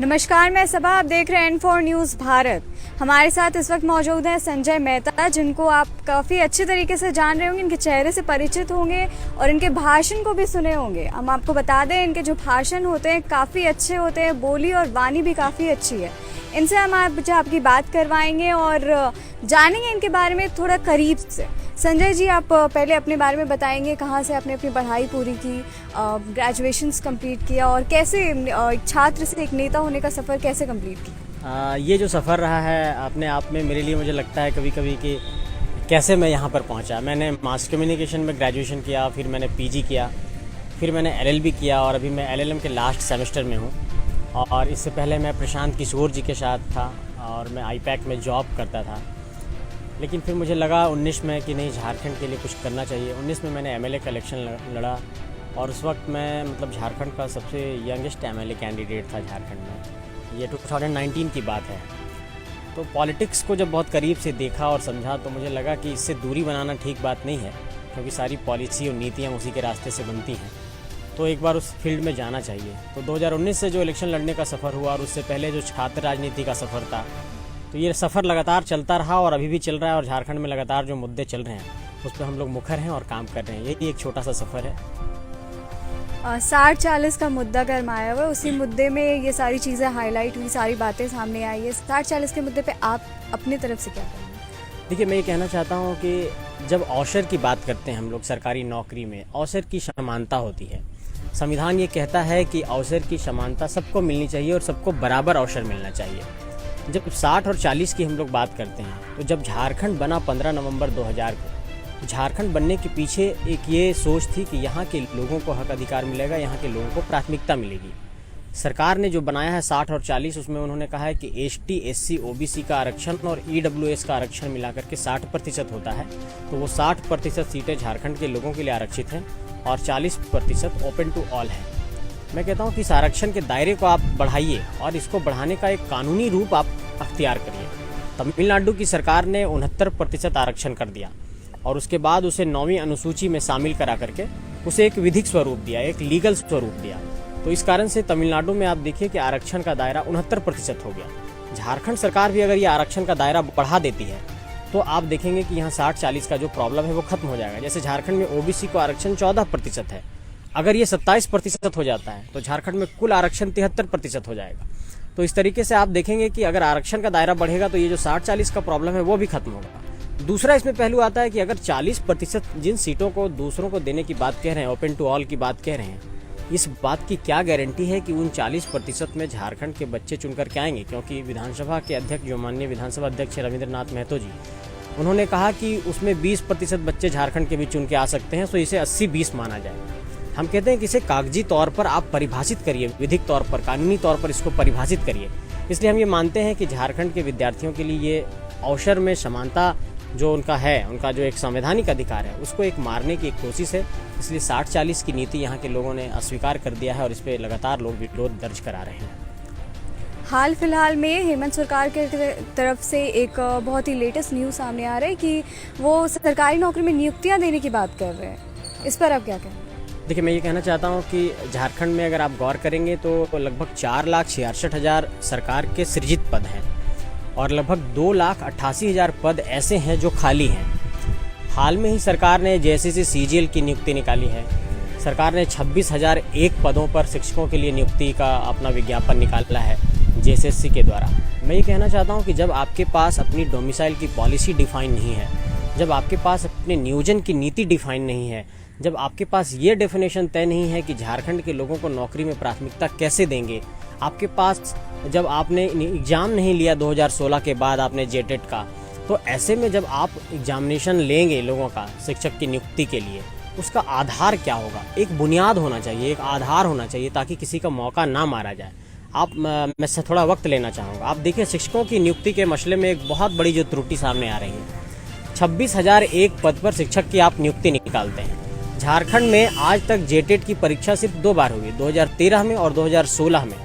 नमस्कार, मैं सबा, आप देख रहे हैं N4 न्यूज़ भारत। हमारे साथ इस वक्त मौजूद हैं संजय मेहता, जिनको आप काफ़ी अच्छे तरीके से जान रहे होंगे, इनके चेहरे से परिचित होंगे और इनके भाषण को भी सुने होंगे। हम आपको बता दें, इनके जो भाषण होते हैं काफ़ी अच्छे होते हैं, बोली और वाणी भी काफ़ी अच्छी है। इनसे हम आज आपकी बात करवाएंगे और जानेंगे इनके बारे में थोड़ा करीब से। संजय जी, आप पहले अपने बारे में बताएंगे, कहाँ से आपने अपनी पढ़ाई पूरी की, ग्रेजुएशंस कंप्लीट किया और कैसे एक छात्र से एक नेता होने का सफ़र कैसे कंप्लीट किया? ये जो सफ़र रहा है अपने आप में मेरे लिए, मुझे लगता है कभी कभी कि कैसे मैं यहाँ पर पहुँचा। मैंने मास कम्युनिकेशन में ग्रेजुएशन किया, फिर मैंने पीजी किया, फिर मैंने एलएलबी किया और अभी मैं एलएलएम के लास्ट सेमेस्टर में हूँ। और इससे पहले मैं प्रशांत किशोर जी के साथ था और मैं आईपैक में जॉब करता था। लेकिन फिर मुझे लगा 19 में कि नहीं, झारखंड के लिए कुछ करना चाहिए। 19 में मैंने एमएलए का इलेक्शन लड़ा और उस वक्त मैं झारखंड का सबसे यंगेस्ट एमएलए कैंडिडेट था झारखंड में। ये 2019 की बात है। तो पॉलिटिक्स को जब बहुत करीब से देखा और समझा तो मुझे लगा कि इससे दूरी बनाना ठीक बात नहीं है, क्योंकि सारी पॉलिसी और नीतियाँ उसी के रास्ते से बनती हैं। तो एक बार उस फील्ड में जाना चाहिए। तो 2019 से जो इलेक्शन लड़ने का सफ़र हुआ और उससे पहले जो छात्र राजनीति का सफ़र था, तो ये सफ़र लगातार चलता रहा और अभी भी चल रहा है। और झारखंड में लगातार जो मुद्दे चल रहे हैं उस पर हम लोग मुखर हैं और काम कर रहे हैं। यही एक छोटा सा सफ़र है। 60-40 का मुद्दा गरमाया हुआ है, उसी मुद्दे में ये सारी चीज़ें हाईलाइट हुई, सारी बातें सामने आई है। 60-40 के मुद्दे पे आप अपनी तरफ से क्या करेंगे? देखिए, मैं ये कहना चाहता हूँ कि जब अवसर की बात करते हैं हम लोग सरकारी नौकरी में, अवसर की समानता होती है। संविधान ये कहता है कि अवसर की समानता सबको मिलनी चाहिए और सबको बराबर अवसर मिलना चाहिए। जब 60 और 40 की हम लोग बात करते हैं, तो जब झारखंड बना 15 नवंबर 2000 को, झारखंड बनने के पीछे एक ये सोच थी कि यहाँ के लोगों को हक अधिकार मिलेगा, यहाँ के लोगों को प्राथमिकता मिलेगी। सरकार ने जो बनाया है 60 और 40, उसमें उन्होंने कहा है कि एसटी, एससी, ओबीसी का आरक्षण और ईडब्ल्यूएस का आरक्षण मिलाकर के 60% होता है। तो वो 60% सीटें झारखंड के लोगों के लिए आरक्षित हैं और 40% ओपन टू ऑल है। मैं कहता हूँ कि इस आरक्षण के दायरे को आप बढ़ाइए और इसको बढ़ाने का एक कानूनी रूप आप अख्तियार करिए। तमिलनाडु की सरकार ने 69% आरक्षण कर दिया और उसके बाद उसे 9वीं अनुसूची में शामिल करा करके उसे एक विधिक स्वरूप दिया, एक लीगल स्वरूप दिया। तो इस कारण से तमिलनाडु में आप देखिए कि आरक्षण का दायरा 69% हो गया। झारखंड सरकार भी अगर ये आरक्षण का दायरा बढ़ा देती है तो आप देखेंगे कि यहाँ 60-40 का जो प्रॉब्लम है वो खत्म हो जाएगा। जैसे झारखंड में ओबीसी को आरक्षण 14% है, अगर ये 27% हो जाता है तो झारखंड में कुल आरक्षण 73% हो जाएगा। तो इस तरीके से आप देखेंगे कि अगर आरक्षण का दायरा बढ़ेगा तो ये जो 60-40 का प्रॉब्लम है वो भी खत्म होगा। दूसरा इसमें पहलू आता है कि अगर 40% जिन सीटों को दूसरों को देने की बात कह रहे हैं, ओपन टू ऑल की बात कह रहे हैं, इस बात की क्या गारंटी है कि उन 40% में झारखंड के बच्चे चुनकर के आएंगे? क्योंकि विधानसभा के अध्यक्ष, जो माननीय विधानसभा अध्यक्ष रविंद्रनाथ महतो जी, उन्होंने कहा कि उसमें 20% बच्चे झारखंड के भी चुन के आ सकते हैं, तो इसे 80-20 माना जाए। हम कहते हैं कि इसे कागजी तौर पर आप परिभाषित करिए, विधिक तौर पर, कानूनी तौर पर इसको परिभाषित करिए। इसलिए हम ये मानते हैं कि झारखंड के विद्यार्थियों के लिए ये अवसर में समानता जो उनका है, उनका जो एक संवैधानिक अधिकार है, उसको एक मारने की एक कोशिश है। इसलिए 60-40 की नीति यहाँ के लोगों ने अस्वीकार कर दिया है और इस पर लगातार लोग विरोध दर्ज करा रहे हैं। हाल फिलहाल में हेमंत सरकार के तरफ से एक बहुत ही लेटेस्ट न्यूज़ सामने आ रहा है कि वो सरकारी नौकरी में नियुक्तियाँ देने की बात कर रहे हैं। इस पर आप क्या कहें? देखिए, मैं ये कहना चाहता हूँ कि झारखंड में अगर आप गौर करेंगे तो लगभग 4,66,000 सरकार के सृजित पद हैं और लगभग 2,88,000 पद ऐसे हैं जो खाली हैं। हाल में ही सरकार ने जेएसएससी सीजीएल की नियुक्ति निकाली है। सरकार ने 26,001 पदों पर शिक्षकों के लिए नियुक्ति का अपना विज्ञापन निकाला है जेएसएससी के द्वारा। मैं ये कहना चाहता हूँ कि जब आपके पास अपनी डोमिसाइल की पॉलिसी डिफाइन नहीं है, जब आपके पास अपने नियोजन की नीति डिफाइन नहीं है, जब आपके पास ये डेफिनेशन तय नहीं है कि झारखंड के लोगों को नौकरी में प्राथमिकता कैसे देंगे, आपके पास जब आपने एग्ज़ाम नहीं लिया 2016 के बाद आपने जेटेट का, तो ऐसे में जब आप एग्जामिनेशन लेंगे लोगों का शिक्षक की नियुक्ति के लिए, उसका आधार क्या होगा? एक बुनियाद होना चाहिए, एक आधार होना चाहिए, ताकि किसी का मौका ना मारा जाए। मैं से थोड़ा वक्त लेना चाहूँगा। आप देखिए, शिक्षकों की नियुक्ति के मसले में एक बहुत बड़ी जो त्रुटि सामने आ रही है। 26,001 पद पर शिक्षक की आप नियुक्ति निकालते हैं। झारखंड में आज तक जेटेट की परीक्षा सिर्फ 2 बार हुई, 2013 में और 2016 में।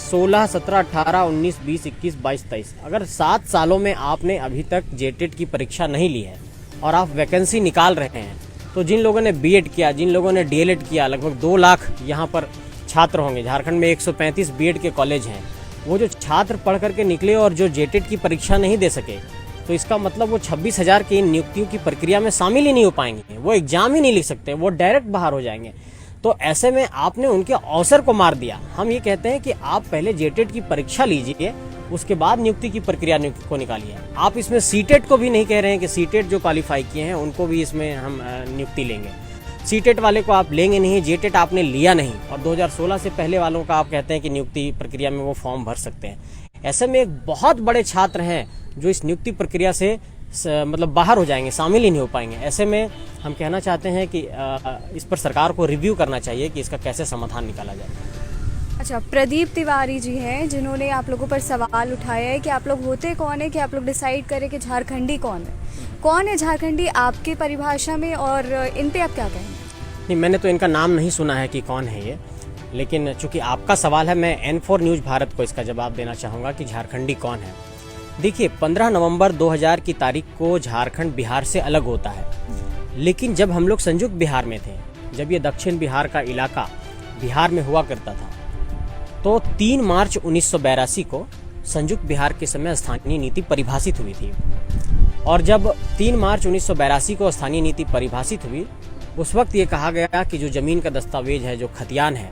16, 17, 18, 19, 20, 21, 22, 23, अगर 7 सालों में आपने अभी तक जेटेट की परीक्षा नहीं ली है और आप वैकेंसी निकाल रहे हैं, तो जिन लोगों ने बीएड किया, जिन लोगों ने डीएलएड किया, लगभग 2 लाख यहाँ पर छात्र होंगे, झारखंड में 135 बीएड के कॉलेज हैं, वो जो छात्र पढ़ करके निकले और जो जेटेट की परीक्षा नहीं दे सके, तो इसका मतलब वो 26,000 की नियुक्तियों की प्रक्रिया में शामिल ही नहीं हो पाएंगे, वो एग्जाम ही नहीं लिख सकते, वो डायरेक्ट बाहर हो जाएंगे। तो ऐसे में आपने उनके अवसर को मार दिया। हम ये कहते हैं कि आप पहले जेटेट की परीक्षा लीजिए, उसके बाद नियुक्ति की प्रक्रिया को निकालिए। आप इसमें सीटेट को भी नहीं कह रहे हैं कि सीटेट जो क्वालिफाई किए हैं उनको भी इसमें हम नियुक्ति लेंगे। सीटेट वाले को आप लेंगे नहीं, जेटेट आपने लिया नहीं, और 2016 से पहले वालों का आप कहते हैं कि नियुक्ति प्रक्रिया में वो फॉर्म भर सकते हैं। ऐसे में एक बहुत बड़े छात्र हैं जो इस नियुक्ति प्रक्रिया से मतलब बाहर हो जाएंगे, शामिल ही नहीं हो पाएंगे। ऐसे में हम कहना चाहते हैं कि इस पर सरकार को रिव्यू करना चाहिए कि इसका कैसे समाधान निकाला जाए। अच्छा, प्रदीप तिवारी जी हैं जिन्होंने आप लोगों पर सवाल उठाया है कि आप लोग होते कौन है कि आप लोग डिसाइड करें कि झारखंडी कौन है झारखंडी आपके परिभाषा में, और इन पे आप क्या कहेंगे? नहीं, मैंने तो इनका नाम नहीं सुना है कि कौन है ये, लेकिन चूंकि आपका सवाल है, मैं N4 न्यूज़ भारत को इसका जवाब देना चाहूँगा कि झारखंडी कौन है। देखिए, 15 नवंबर 2000 की तारीख को झारखंड बिहार से अलग होता है, लेकिन जब हम लोग संयुक्त बिहार में थे, जब ये दक्षिण बिहार का इलाका बिहार में हुआ करता था, तो 3 मार्च 1982 को संयुक्त बिहार के समय स्थानीय नीति परिभाषित हुई थी। और जब 3 मार्च 1982 को स्थानीय नीति परिभाषित हुई, उस वक्त ये कहा गया कि जो जमीन का दस्तावेज है, जो खतियान है,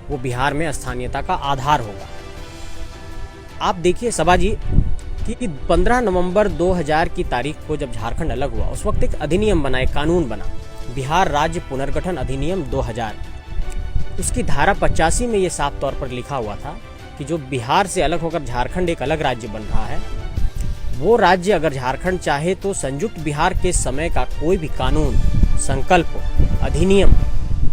वो बिहार में स्थानीयता का आधार होगा। आप देखिए सबा जी कि 15 नवंबर 2000 की तारीख को जब झारखंड अलग हुआ, उस वक्त एक अधिनियम बना, एक कानून बना, बिहार राज्य पुनर्गठन अधिनियम 2000। उसकी धारा 85 में ये साफ तौर पर लिखा हुआ था कि जो बिहार से अलग होकर झारखंड एक अलग राज्य बन रहा है, वो राज्य अगर झारखंड चाहे तो संयुक्त बिहार के समय का कोई भी कानून, संकल्प, अधिनियम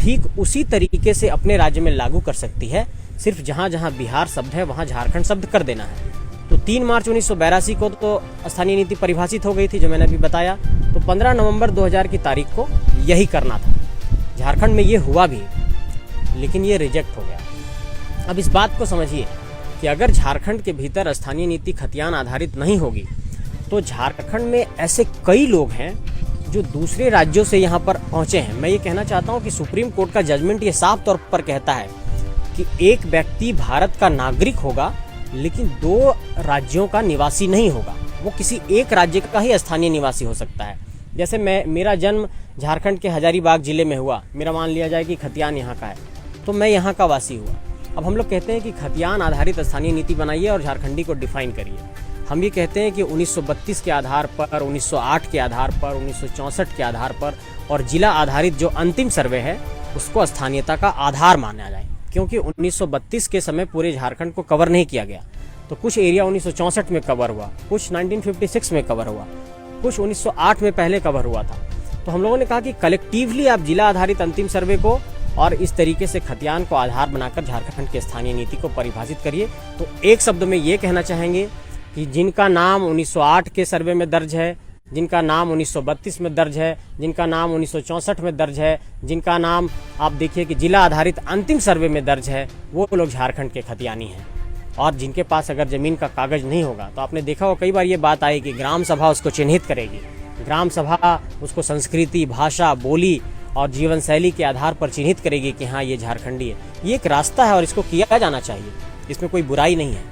ठीक उसी तरीके से अपने राज्य में लागू कर सकती है। सिर्फ जहां जहां बिहार शब्द है वहां झारखंड शब्द कर देना है। तो 3 मार्च 1982 को तो स्थानीय नीति परिभाषित हो गई थी, जो मैंने अभी बताया। तो 15 नवंबर 2000 की तारीख को यही करना था। झारखंड में ये हुआ भी, लेकिन ये रिजेक्ट हो गया। अब इस बात को समझिए कि अगर झारखंड के भीतर स्थानीय नीति खतियान आधारित नहीं होगी, तो झारखंड में ऐसे कई लोग हैं जो दूसरे राज्यों से यहाँ पर पहुँचे हैं। मैं ये कहना चाहता हूँ कि सुप्रीम कोर्ट का जजमेंट ये साफ तौर पर कहता है कि एक व्यक्ति भारत का नागरिक होगा, लेकिन 2 राज्यों का निवासी नहीं होगा। वो किसी एक राज्य का ही स्थानीय निवासी हो सकता है। जैसे मेरा जन्म झारखंड के हजारीबाग जिले में हुआ, मेरा मान लिया जाए कि खतियान यहाँ का है, तो मैं यहाँ का वासी हुआ। अब हम लोग कहते हैं कि खतियान आधारित स्थानीय नीति बनाइए और झारखंडी को डिफाइन करिए। हम ये कहते हैं कि 1932 के आधार पर, 1908 के आधार पर, 1964 के आधार पर और जिला आधारित जो अंतिम सर्वे है उसको स्थानीयता का आधार माना जाए, क्योंकि 1932 के समय पूरे झारखंड को कवर नहीं किया गया। तो कुछ एरिया 1964 में कवर हुआ, कुछ 1956 में कवर हुआ, कुछ 1908 में पहले कवर हुआ था। तो हम लोगों ने कहा कि कलेक्टिवली आप जिला आधारित अंतिम सर्वे को और इस तरीके से खतियान को आधार बनाकर झारखंड के स्थानीय नीति को परिभाषित करिए। तो एक शब्द में ये कहना चाहेंगे कि जिनका नाम 1908 के सर्वे में दर्ज है, जिनका नाम 1932 में दर्ज है, जिनका नाम 1964 में दर्ज है, जिनका नाम आप देखिए कि जिला आधारित अंतिम सर्वे में दर्ज है, वो लोग झारखंड के खतियानी हैं। और जिनके पास अगर जमीन का कागज नहीं होगा, तो आपने देखा हो कई बार ये बात आई कि ग्राम सभा उसको चिन्हित करेगी, ग्राम सभा उसको संस्कृति, भाषा, बोली और जीवन शैली के आधार पर चिन्हित करेगी कि हाँ ये झारखंडी है। ये एक रास्ता है और इसको किया जाना चाहिए, इसमें कोई बुराई नहीं है।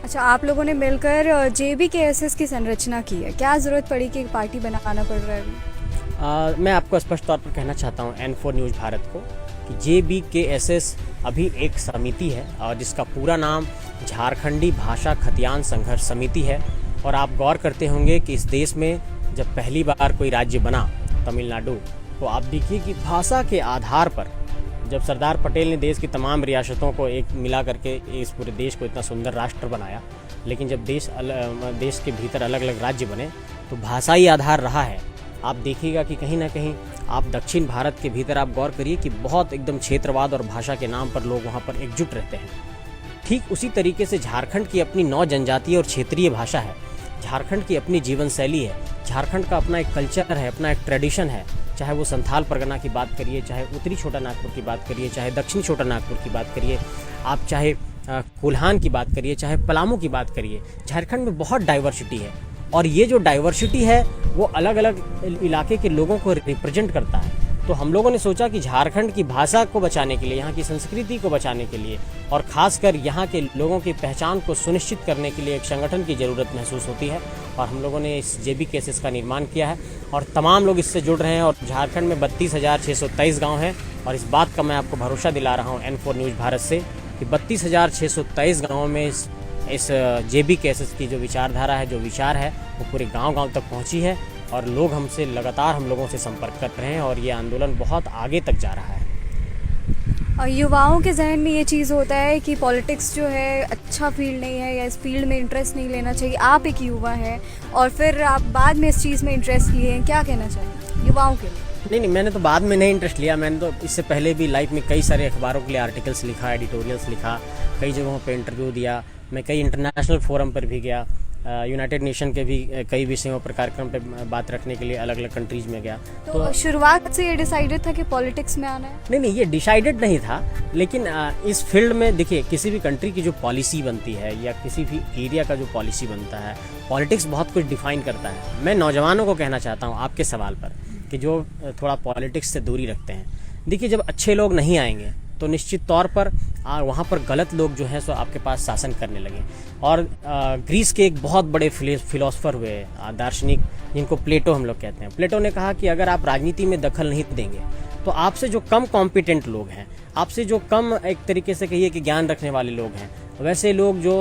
अच्छा, आप लोगों ने मिलकर JBKSS की संरचना की है, क्या ज़रूरत पड़ी कि एक पार्टी बनाना पड़ रहा है? मैं आपको स्पष्ट तौर पर कहना चाहता हूँ N4 न्यूज़ भारत को कि JBKSS अभी एक समिति है और जिसका पूरा नाम झारखंडी भाषा खतियान संघर्ष समिति है। और आप गौर करते होंगे कि इस देश में जब पहली बार कोई राज्य बना, तमिलनाडु, तो आप देखिए कि भाषा के आधार पर जब सरदार पटेल ने देश की तमाम रियासतों को एक मिला करके इस पूरे देश को इतना सुंदर राष्ट्र बनाया, लेकिन जब देश के भीतर अलग अलग राज्य बने तो भाषाई आधार रहा है। आप देखिएगा कि कहीं ना कहीं आप दक्षिण भारत के भीतर आप गौर करिए कि बहुत एकदम क्षेत्रवाद और भाषा के नाम पर लोग वहाँ पर एकजुट रहते हैं। ठीक उसी तरीके से झारखंड की अपनी 9 जनजातीय और क्षेत्रीय भाषा है, झारखंड की अपनी जीवन शैली है, झारखंड का अपना एक कल्चर है, अपना एक ट्रेडिशन है। चाहे वो संथाल परगना की बात करिए, चाहे उत्तरी छोटा नागपुर की बात करिए, चाहे दक्षिणी छोटा नागपुर की बात करिए, आप चाहे कोल्हान की बात करिए, चाहे पलामू की बात करिए, झारखंड में बहुत डाइवर्सिटी है। और ये जो डाइवर्सिटी है वो अलग अलग इलाके के लोगों को रिप्रेजेंट करता है। तो हम लोगों ने सोचा कि झारखंड की भाषा को बचाने के लिए, यहाँ की संस्कृति को बचाने के लिए और ख़ासकर यहाँ के लोगों की पहचान को सुनिश्चित करने के लिए एक संगठन की ज़रूरत महसूस होती है और हम लोगों ने इस जेबी केसेस का निर्माण किया है और तमाम लोग इससे जुड़ रहे हैं। और झारखंड में 32,623 गाँव हैं और इस बात का मैं आपको भरोसा दिला रहा हूँ N4 न्यूज़ भारत से कि 32,623 गाँवों में इस जेबी केसेस की जो विचारधारा है, जो विचार है, वो पूरे गांव-गांव तक पहुंची है और लोग हमसे लगातार हम लोगों से संपर्क कर रहे हैं और ये आंदोलन बहुत आगे तक जा रहा है। और युवाओं के जहन में ये चीज़ होता है कि पॉलिटिक्स जो है अच्छा फील्ड नहीं है या इस फील्ड में इंटरेस्ट नहीं लेना चाहिए। आप एक युवा हैं और फिर आप बाद में इस चीज़ में इंटरेस्ट लिए हैं, क्या कहना चाहिए युवाओं के लिए? नहीं, मैंने तो बाद में नहीं इंटरेस्ट लिया। मैंने तो इससे पहले भी लाइफ में कई सारे अखबारों के लिए आर्टिकल्स लिखा, एडिटोरियल्स लिखा, कई जगहों पे इंटरव्यू दिया, मैं कई इंटरनेशनल फोरम पर भी गया, यूनाइटेड नेशन के भी कई विषयों पर कार्यक्रम पे बात रखने के लिए अलग अलग कंट्रीज में गया। तो शुरुआत से ये डिसाइडेड था कि पॉलिटिक्स में आना है? नहीं, ये डिसाइडेड नहीं था, लेकिन इस फील्ड में देखिए, किसी भी कंट्री की जो पॉलिसी बनती है या किसी भी एरिया का जो पॉलिसी बनता है, पॉलिटिक्स बहुत कुछ डिफाइन करता है। मैं नौजवानों को कहना चाहता हूँ आपके सवाल पर कि जो थोड़ा पॉलिटिक्स से दूरी रखते हैं, देखिए जब अच्छे लोग नहीं आएंगे तो निश्चित तौर पर वहाँ पर गलत लोग जो हैं सो आपके पास शासन करने लगे। और ग्रीस के एक बहुत बड़े फिलोसफर हुए, दार्शनिक, जिनको प्लेटो हम लोग कहते हैं, प्लेटो ने कहा कि अगर आप राजनीति में दखल नहीं देंगे तो आपसे जो कम कॉम्पिटेंट लोग हैं, आपसे जो कम एक तरीके से कहिए कि ज्ञान रखने वाले लोग हैं, वैसे लोग जो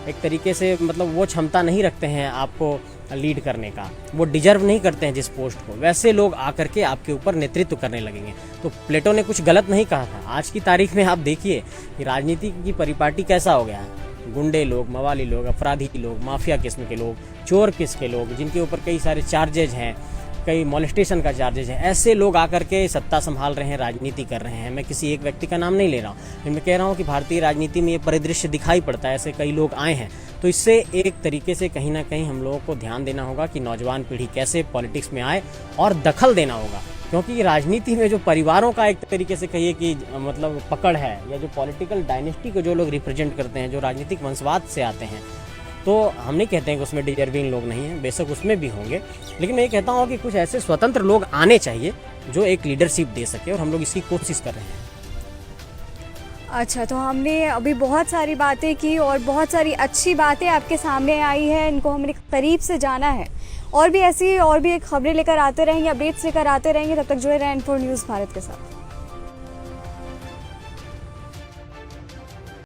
एक तरीके से मतलब वो क्षमता नहीं रखते हैं आपको लीड करने का, वो डिजर्व नहीं करते हैं जिस पोस्ट को, वैसे लोग आकर के आपके ऊपर नेतृत्व करने लगेंगे। तो प्लेटो ने कुछ गलत नहीं कहा था। आज की तारीख में आप देखिए कि राजनीति की परिपाटी कैसा हो गया है। गुंडे लोग, मवाली लोग, अपराधी लोग, माफिया किस्म के लोग, चोर किस्म के लोग, जिनके ऊपर कई सारे चार्जेज हैं, कई मॉलेस्टेशन का चार्जेज है, ऐसे लोग आकर के सत्ता संभाल रहे हैं, राजनीति कर रहे हैं। मैं किसी एक व्यक्ति का नाम नहीं ले रहा हूँ, लेकिन मैं कह रहा हूँ कि भारतीय राजनीति में ये परिदृश्य दिखाई पड़ता है, ऐसे कई लोग आए हैं। तो इससे एक तरीके से कहीं ना कहीं हम लोगों को ध्यान देना होगा कि नौजवान पीढ़ी कैसे पॉलिटिक्स में आए और दखल देना होगा, क्योंकि राजनीति में जो परिवारों का एक तरीके से कहिए कि मतलब पकड़ है, या जो पॉलिटिकल डायनेस्टी को जो लोग रिप्रेजेंट करते हैं, जो राजनीतिक वंशवाद से आते हैं, तो हम नहीं कहते हैं कि उसमें डिजर्विंग लोग नहीं हैं, बेशक उसमें भी होंगे, लेकिन मैं ये कहता हूँ कि कुछ ऐसे स्वतंत्र लोग आने चाहिए जो एक लीडरशिप दे सके, और हम लोग इसकी कोशिश कर रहे हैं। अच्छा, तो हमने अभी बहुत सारी बातें की और बहुत सारी अच्छी बातें आपके सामने आई हैं, इनको हमने करीब से जाना है। और भी ऐसी और भी खबरें लेकर आते रहेंगे, अपडेट्स लेकर आते रहेंगे। तब तक जुड़े रहें N4 न्यूज़ भारत के साथ।